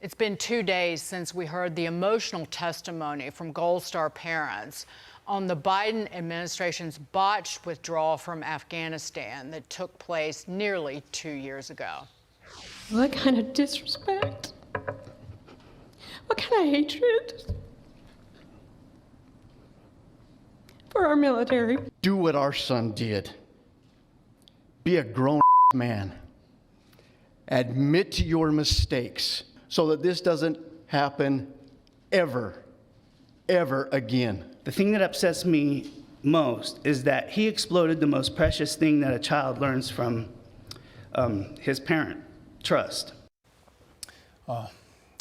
It's been 2 days since we heard the emotional testimony from Gold Star parents on the Biden administration's botched withdrawal from Afghanistan that took place nearly 2 years ago. What kind of disrespect? What kind of hatred for our military? Do what our son did. Be a grown man. Admit to your mistakes so that this doesn't happen ever again. The thing that upsets me most is that he exploded the most precious thing that a child learns from his parent, trust. And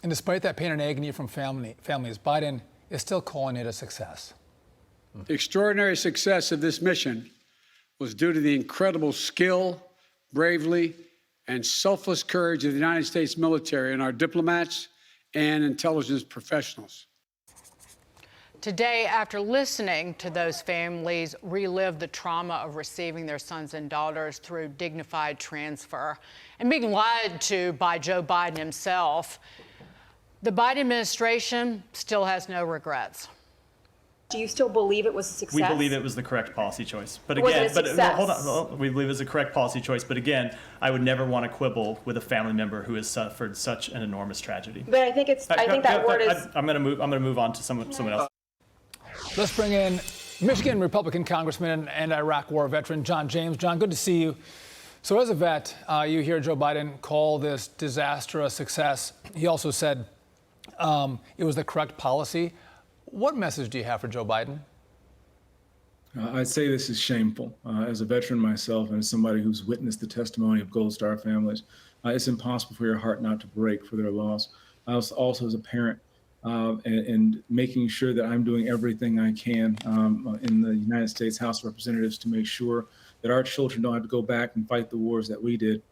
despite that pain and agony from families, Biden is still calling it a success. The extraordinary success of this mission was due to the incredible skill, bravery, and selfless courage of the United States military and our diplomats and intelligence professionals. Today, after listening to those families relive the trauma of receiving their sons and daughters through dignified transfer and being lied to by Joe Biden himself, the Biden administration still has no regrets. Do you still believe it was a success? We believe it was the correct policy choice. But Was again, it a success? hold on. We believe it was the correct policy choice. But again, I would never want to quibble with a family member who has suffered such an enormous tragedy. But I think it's. I think that word is. I'm going to move on to someone else. Let's bring in Michigan Republican Congressman and Iraq War veteran John James. John, good to see you. So as a vet, you hear Joe Biden call this disaster a success. He also said it was the correct policy. What message do you have for Joe Biden? I'd say this is shameful. As a veteran myself and as somebody who's witnessed the testimony of Gold Star families, it's impossible for your heart not to break for their loss. Also as a parent, and making sure that I'm doing everything I can in the United States House of Representatives to make sure that our children don't have to go back and fight the wars that we did.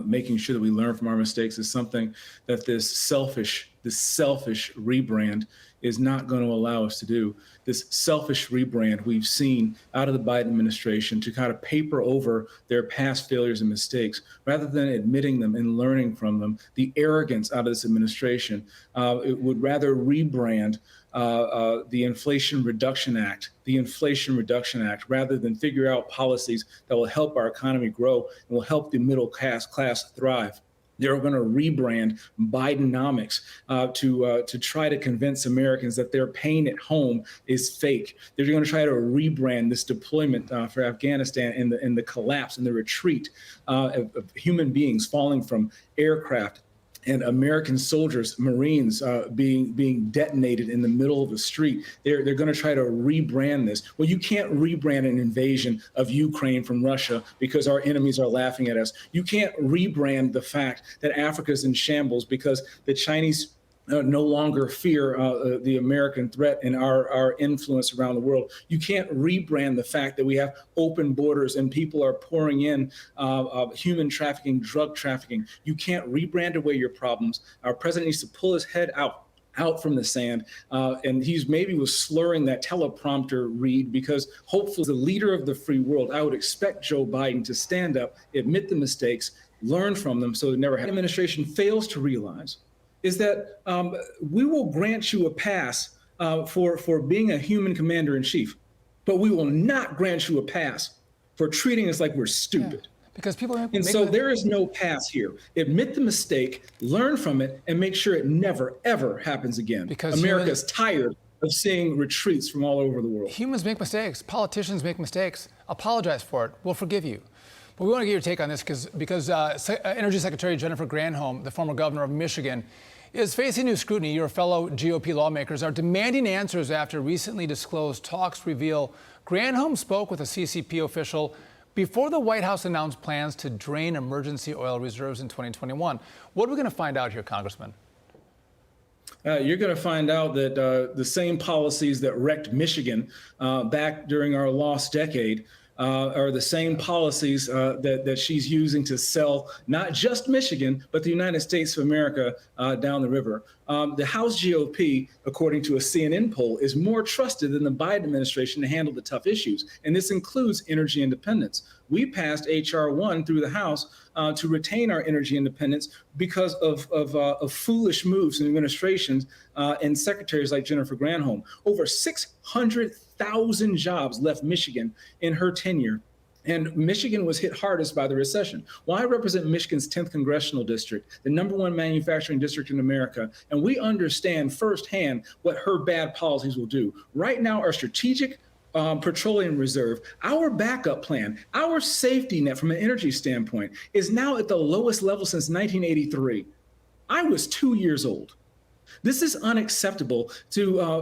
Making sure that we learn from our mistakes is something that this selfish rebrand is not going to allow us to do. This selfish rebrand we've seen out of the Biden administration to kind of paper over their past failures and mistakes, rather than admitting them and learning from them. The arrogance out of this administration, it would rather rebrand the Inflation Reduction Act, rather than figure out policies that will help our economy grow and will help the middle class thrive. They're going to rebrand Bidenomics to try to convince Americans that their pain at home is fake. They're going to try to rebrand this deployment for Afghanistan and the collapse and the retreat of human beings falling from aircraft and American soldiers, Marines being detonated in the middle of the street. They're going to try to rebrand this. Well, you can't rebrand an invasion of Ukraine from Russia because our enemies are laughing at us. You can't rebrand the fact that Africa's in shambles because the Chinese no longer fear the American threat and our influence around the world. You can't rebrand the fact that we have open borders and people are pouring in human trafficking, drug trafficking. You can't rebrand away your problems. Our president needs to pull his head out from the sand, and he's maybe was slurring that teleprompter read because hopefully, as the leader of the free world, I would expect Joe Biden to stand up, admit the mistakes, learn from them so it never happens. The administration fails to realize is that we will grant you a pass for being a human commander-in-chief, but we will not grant you a pass for treating us like we're stupid. Yeah, because people are and so there is no pass here. Admit the mistake, learn from it, and make sure it never, ever happens again. Because America's tired of seeing retreats from all over the world. Humans make mistakes. Politicians make mistakes. Apologize for it. We'll forgive you. But we want to get your take on this because Energy Secretary Jennifer Granholm, the former governor of Michigan, is facing new scrutiny. Your fellow GOP lawmakers are demanding answers after recently disclosed talks reveal Granholm spoke with a CCP official before the White House announced plans to drain emergency oil reserves in 2021. What are we going to find out here, Congressman? You're going to find out that the same policies that wrecked Michigan back during our lost decade are the same policies that she's using to sell not just Michigan, but the United States of America down the river. The House GOP, according to a CNN poll, is more trusted than the Biden administration to handle the tough issues, and this includes energy independence. We passed H.R. 1 through the House to retain our energy independence because of foolish moves in administrations and secretaries like Jennifer Granholm. Over 600,000 jobs left Michigan in her tenure. And Michigan was hit hardest by the recession. Well, I represent Michigan's 10th congressional district, the #1 manufacturing district in America, and we understand firsthand what her bad policies will do. Right now, our strategic petroleum reserve, our backup plan, our safety net from an energy standpoint is now at the lowest level since 1983. I was 2 years old. This is unacceptable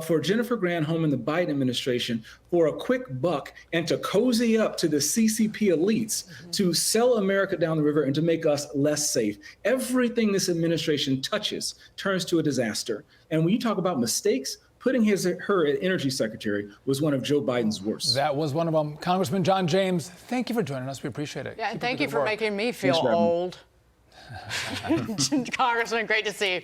for Jennifer Granholm and the Biden administration for a quick buck and to cozy up to the CCP elites to sell America down the river and to make us less safe. Everything this administration touches turns to a disaster. And when you talk about mistakes, putting her as energy secretary was one of Joe Biden's worst. That was one of them. Congressman John James, thank you for joining us. We appreciate it. Yeah, and thank you for making me feel Thanks for having me. old. Congressman, great to see you.